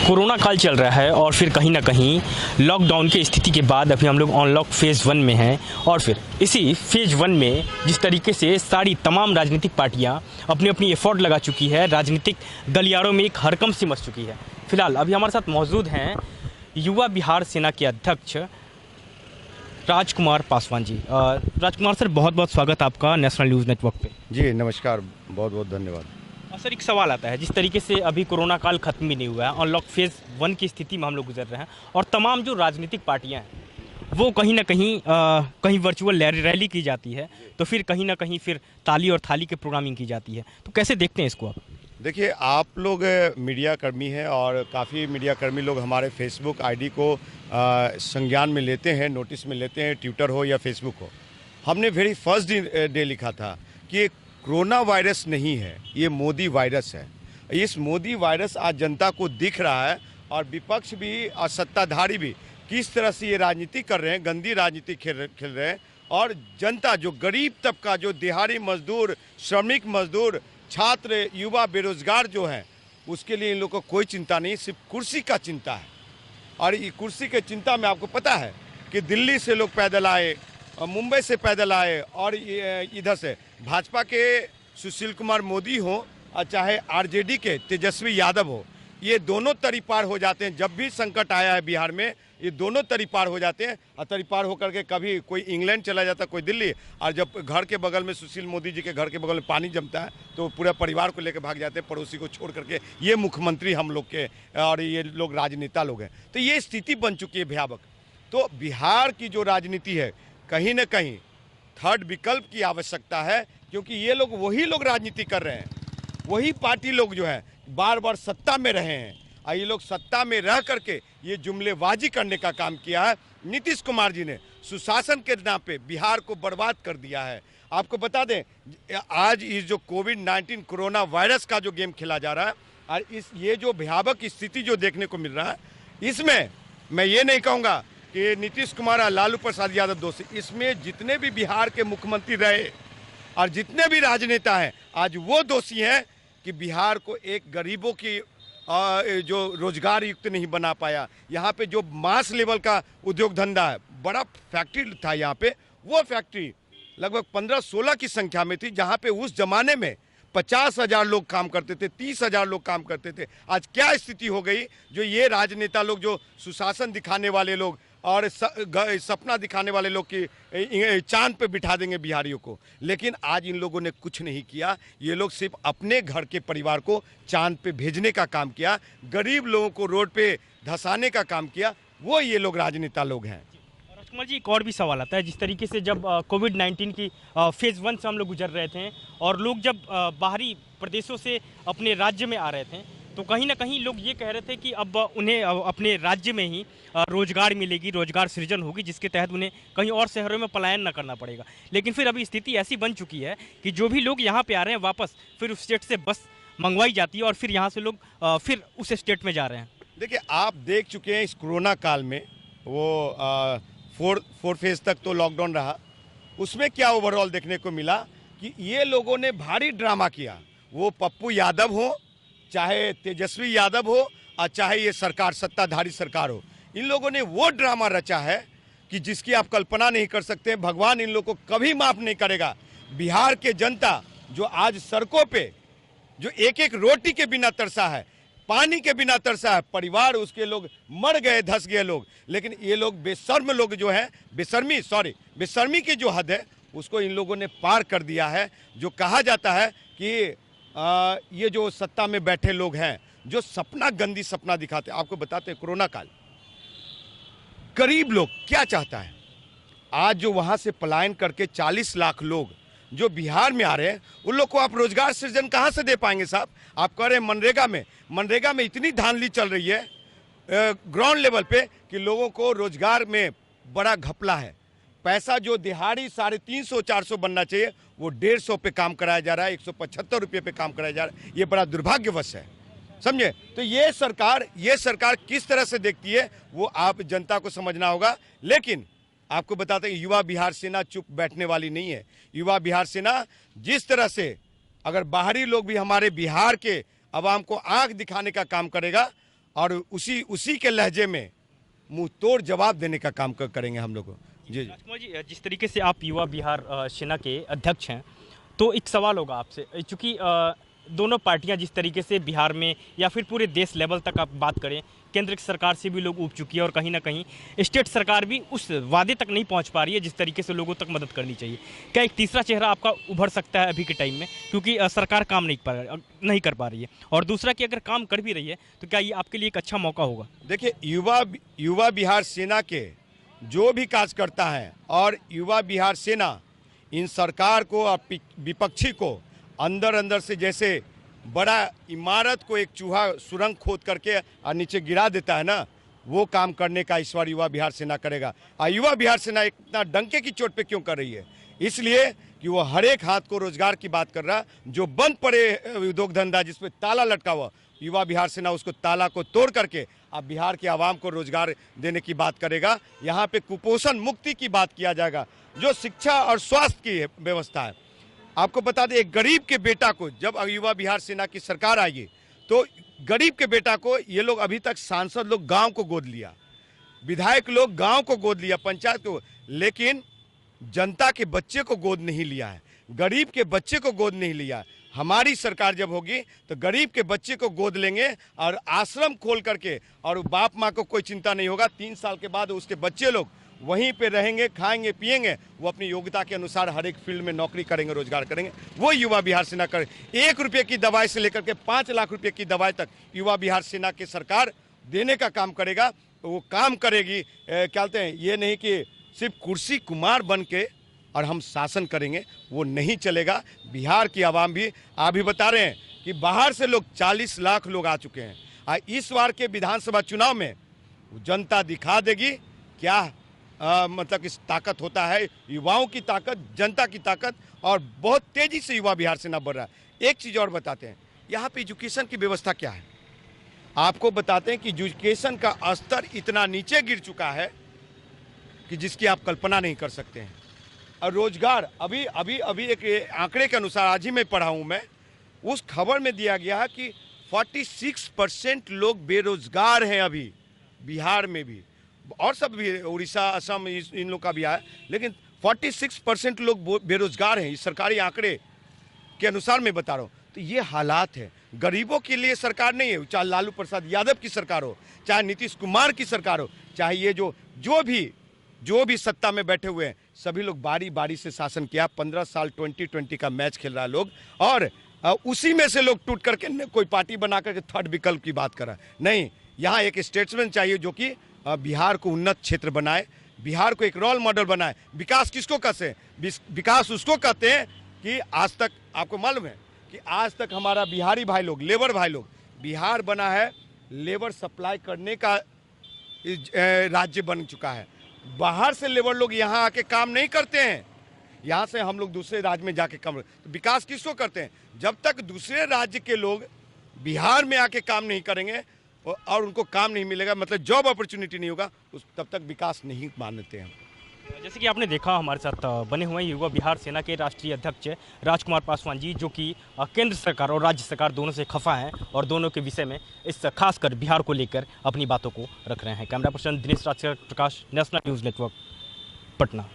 Corona काल चल रहा है और फिर कहीं ना कहीं लॉकडाउन की स्थिति के बाद अभी हम लोग अनलॉक फेज़ 1 में हैं। और फिर इसी फेज़ 1 में जिस तरीके से सारी तमाम राजनीतिक पार्टियां अपनी अपनी एफर्ट लगा चुकी है, राजनीतिक गलियारों में एक हड़कंप सी मच चुकी है। फिलहाल अभी हमारे साथ मौजूद हैं युवा बिहार सेना के अध्यक्ष राजकुमार पासवान जी। राजकुमार सर, बहुत बहुत स्वागत आपका नेशनल न्यूज़ नेटवर्क पे। जी नमस्कार, बहुत बहुत धन्यवाद। सर, एक सवाल आता है, जिस तरीके से अभी कोरोना काल खत्म भी नहीं हुआ है, अनलॉक फेज़ 1 की स्थिति में हम लोग गुजर रहे हैं और तमाम जो राजनीतिक पार्टियां हैं वो कहीं ना कहीं वर्चुअल रैली की जाती है, तो फिर कहीं ना कहीं फिर ताली और थाली के प्रोग्रामिंग की जाती है। तो कैसे देखते हैं इसको आप? देखिए, आप लोग मीडिया कर्मी हैं और काफ़ी मीडिया कर्मी लोग हमारे फेसबुक आईडी को संज्ञान में लेते हैं, नोटिस में लेते हैं, ट्विटर हो या फेसबुक हो। हमने वेरी फर्स्ट डे लिखा था कि ये कोरोना वायरस नहीं है, ये मोदी वायरस है। इस मोदी वायरस आज जनता को दिख रहा है और विपक्ष भी और सत्ताधारी भी किस तरह से ये राजनीति कर रहे हैं, गंदी राजनीति खेल रहे हैं। और जनता, जो गरीब तबका, जो दिहाड़ी मजदूर, श्रमिक मजदूर, छात्र, युवा, बेरोजगार जो हैं, उसके लिए इन लोगों को कोई चिंता नहीं, सिर्फ कुर्सी का चिंता है। और ये कुर्सी के चिंता में आपको पता है कि दिल्ली से लोग पैदल आए, मुंबई से पैदल आए, और इधर से भाजपा के सुशील कुमार मोदी हो और चाहे आरजेडी के तेजस्वी यादव हो, ये दोनों तरीपार हो जाते हैं। जब भी संकट आया है बिहार में, ये दोनों तरीपार हो जाते हैं। और तरीपार होकर के कभी कोई इंग्लैंड चला जाता, कोई दिल्ली, और जब घर के बगल में सुशील मोदी जी के घर के बगल में पानी जमता है तो पूरा परिवार को लेकर भाग जाते हैं, पड़ोसी को छोड़ करके। ये मुख्यमंत्री हम लोग के और ये लोग राजनेता लोग हैं। तो ये स्थिति बन चुकी है भयावह। तो बिहार की जो राजनीति है, कहीं ना कहीं थर्ड विकल्प की आवश्यकता है, क्योंकि ये लोग वही लोग राजनीति कर रहे हैं, वही पार्टी लोग जो है बार बार सत्ता में रहे हैं। और ये लोग सत्ता में रह करके ये जुमलेबाजी करने का काम किया है। नीतीश कुमार जी ने सुशासन के नाम पे बिहार को बर्बाद कर दिया है। आपको बता दें, आज इस जो कोविड-19 कोरोना वायरस का जो गेम खेला जा रहा है और ये जो भयावह स्थिति जो देखने को मिल रहा है, इसमें मैं ये नहीं कहूँगा कि नीतीश कुमार और लालू प्रसाद यादव दोषी। इसमें जितने भी बिहार के मुख्यमंत्री रहे और जितने भी राजनेता हैं, आज वो दोषी हैं कि बिहार को एक गरीबों की जो रोजगार युक्त नहीं बना पाया। यहाँ पे जो मास लेवल का उद्योग धंधा है, बड़ा फैक्ट्री था यहाँ पे, वो फैक्ट्री लगभग 15-16 की संख्या में थी, जहाँ पे उस जमाने में 50,000 लोग काम करते थे, 30,000 लोग काम करते थे। आज क्या स्थिति हो गई, जो ये राजनेता लोग, जो सुशासन दिखाने वाले लोग और सपना दिखाने वाले लोग की चांद पे बिठा देंगे बिहारियों को, लेकिन आज इन लोगों ने कुछ नहीं किया। ये लोग सिर्फ अपने घर के परिवार को चांद पे भेजने का काम किया, गरीब लोगों को रोड पे धंसाने का काम किया। वो ये लोग राजनेता लोग हैं। राजकुमार जी, एक और भी सवाल आता है, जिस तरीके से जब कोविड-19 की फेज़ 1 से हम लोग गुजर रहे थे और लोग जब बाहरी प्रदेशों से अपने राज्य में आ रहे थे, तो कहीं ना कहीं लोग ये कह रहे थे कि अब उन्हें अपने राज्य में ही रोजगार मिलेगी, रोजगार सृजन होगी, जिसके तहत उन्हें कहीं और शहरों में पलायन न करना पड़ेगा। लेकिन फिर अभी स्थिति ऐसी बन चुकी है कि जो भी लोग यहाँ पे आ रहे हैं, वापस फिर उस स्टेट से बस मंगवाई जाती है और फिर यहाँ से लोग फिर उस स्टेट में जा रहे हैं। देखिए, आप देख चुके हैं इस कोरोना काल में, वो फोर्थ फेज तक तो लॉकडाउन रहा, उसमें क्या ओवरऑल देखने को मिला कि ये लोगों ने भारी ड्रामा किया। वो पप्पू यादव हो, चाहे तेजस्वी यादव हो, और चाहे ये सरकार, सत्ताधारी सरकार हो, इन लोगों ने वो ड्रामा रचा है कि जिसकी आप कल्पना नहीं कर सकते। भगवान इन लोगों को कभी माफ नहीं करेगा। बिहार के जनता जो आज सड़कों पे, जो एक एक रोटी के बिना तरसा है, पानी के बिना तरसा है, परिवार उसके लोग मर गए, धस गए लोग, लेकिन ये लोग बेशर्म लोग जो हैं, बेशर्मी की जो हद है उसको इन लोगों ने पार कर दिया है। जो कहा जाता है कि ये जो सत्ता में बैठे लोग हैं, जो सपना, गंदी सपना दिखाते हैं। आपको बताते हैं, कोरोना काल गरीब लोग क्या चाहता है। आज जो वहां से पलायन करके 40 लाख लोग जो बिहार में आ रहे हैं, उन लोग को आप रोजगार सृजन कहां से दे पाएंगे साहब? आप कह रहे हैं मनरेगा में इतनी धांधली चल रही है ग्राउंड लेवल पे कि लोगों को रोजगार में बड़ा घपला है। पैसा जो दिहाड़ी 350-400 बनना चाहिए, वो 150 पे काम कराया जा रहा है, 175 रुपये पे काम कराया जा रहा है। ये बड़ा दुर्भाग्यवश है, समझे? तो ये सरकार किस तरह से देखती है, वो आप जनता को समझना होगा। लेकिन आपको बताते हैं, युवा बिहार सेना चुप बैठने वाली नहीं है। युवा बिहार सेना जिस तरह से, अगर बाहरी लोग भी हमारे बिहार के अवाम को आंख दिखाने का काम करेगा और उसी उसी के लहजे में मुंह तोड़ जवाब देने का काम करेंगे हम लोग। जी राजकुमार जी, जिस तरीके से आप युवा बिहार सेना के अध्यक्ष हैं, तो एक सवाल होगा आपसे, चूँकि दोनों पार्टियां जिस तरीके से बिहार में या फिर पूरे देश लेवल तक आप बात करें, केंद्र की सरकार से भी लोग ऊब चुकी है और कहीं ना कहीं स्टेट सरकार भी उस वादे तक नहीं पहुंच पा रही है जिस तरीके से लोगों तक मदद करनी चाहिए। क्या एक तीसरा चेहरा आपका उभर सकता है अभी के टाइम में, क्योंकि सरकार काम नहीं कर पा रही है, और दूसरा कि अगर काम कर भी रही है तो क्या ये आपके लिए एक अच्छा मौका होगा? देखिए, युवा बिहार सेना के जो भी कार्यकर्ता हैं और युवा बिहार सेना इन सरकार को और विपक्षी को अंदर अंदर से जैसे बड़ा इमारत को एक चूहा सुरंग खोद करके और नीचे गिरा देता है ना, वो काम करने का इस बार युवा बिहार सेना करेगा। और युवा बिहार सेना इतना डंके की चोट पे क्यों कर रही है? इसलिए कि वो हर एक हाथ को रोजगार की बात कर रहा, जो बंद पड़े उद्योग धंधा जिसपे ताला लटका हुआ, युवा बिहार सेना उसको ताला को तोड़ करके अब बिहार के आवाम को रोजगार देने की बात करेगा। यहाँ पे कुपोषण मुक्ति की बात किया जाएगा, जो शिक्षा और स्वास्थ्य की व्यवस्था है। आपको बता दें, एक गरीब के बेटा को जब युवा बिहार सेना की सरकार आई तो गरीब के बेटा को ये लोग अभी तक सांसद लोग गांव को गोद लिया, विधायक लोग गांव को गोद लिया, पंचायत को, लेकिन जनता के बच्चे को गोद नहीं लिया है, गरीब के बच्चे को गोद नहीं लिया। हमारी सरकार जब होगी तो गरीब के बच्चे को गोद लेंगे और आश्रम खोल करके, और बाप माँ को कोई चिंता नहीं होगा। 3 साल के बाद उसके बच्चे लोग वहीं पे रहेंगे, खाएंगे पिएंगे, वो अपनी योग्यता के अनुसार हर एक फील्ड में नौकरी करेंगे, रोजगार करेंगे। वो युवा बिहार सेना करे। 1 रुपये की दवाई से लेकर के 5 लाख रुपए की दवाई तक युवा बिहार सेना की सरकार देने का काम करेगा। वो काम करेगी, क्या कहते हैं, ये नहीं कि सिर्फ कुर्सी कुमार बन के और हम शासन करेंगे, वो नहीं चलेगा। बिहार की आवाम भी अभी बता रहे हैं कि बाहर से लोग 40 लाख लोग आ चुके हैं। इस बार के विधानसभा चुनाव में जनता दिखा देगी क्या मतलब इस ताकत होता है, युवाओं की ताकत, जनता की ताकत, और बहुत तेजी से युवा बिहार सेना बढ़ रहा है। एक चीज़ और बताते हैं, यहाँ पे एजुकेशन की व्यवस्था क्या है। आपको बताते हैं कि एजुकेशन का स्तर इतना नीचे गिर चुका है कि जिसकी आप कल्पना नहीं कर सकते हैं। और रोजगार अभी अभी अभी एक आंकड़े के अनुसार आज ही मैं पढ़ा हूँ मैं, उस खबर में दिया गया है कि 46% लोग बेरोजगार हैं अभी बिहार में भी, और सब भी, उड़ीसा, असम, इन लोग का भी आया, लेकिन 46% लोग बेरोजगार हैं। इस सरकारी आंकड़े के अनुसार मैं बता रहा हूँ। तो ये हालात है। गरीबों के लिए सरकार नहीं है, चाहे लालू प्रसाद यादव की सरकार हो, चाहे नीतीश कुमार की सरकार हो, चाहे ये जो भी सत्ता में बैठे हुए हैं, सभी लोग बारी बारी से शासन किया। 15 साल 2020 का मैच खेल रहा है लोग, और उसी में से लोग टूट करके कोई पार्टी बना करके थर्ड विकल्प की बात कर रहा है। नहीं, यहाँ एक स्टेट्समैन चाहिए जो कि बिहार को उन्नत क्षेत्र बनाए, बिहार को एक रोल मॉडल बनाए। विकास किसको कहते हैं? विकास उसको कहते हैं कि आज तक, आपको मालूम है कि आज तक हमारा बिहारी भाई लोग, लेबर भाई लोग, बिहार बना है लेबर सप्लाई करने का राज्य बन चुका है। बाहर से लेबर लोग यहाँ आके काम नहीं करते हैं, यहाँ से हम लोग दूसरे राज्य में जाके काम। तो विकास किसको करते हैं? जब तक दूसरे राज्य के लोग बिहार में आके काम नहीं करेंगे और उनको काम नहीं मिलेगा, मतलब जॉब अपॉर्चुनिटी नहीं होगा, तब तक विकास नहीं मानते हैं। जैसे कि आपने देखा, हमारे साथ बने हुए हैं युवा बिहार सेना के राष्ट्रीय अध्यक्ष राजकुमार पासवान जी, जो कि केंद्र सरकार और राज्य सरकार दोनों से खफा हैं और दोनों के विषय में इस खासकर बिहार को लेकर अपनी बातों को रख रहे हैं। Camera person Dinesh Raj Prakash, national news network, Patna.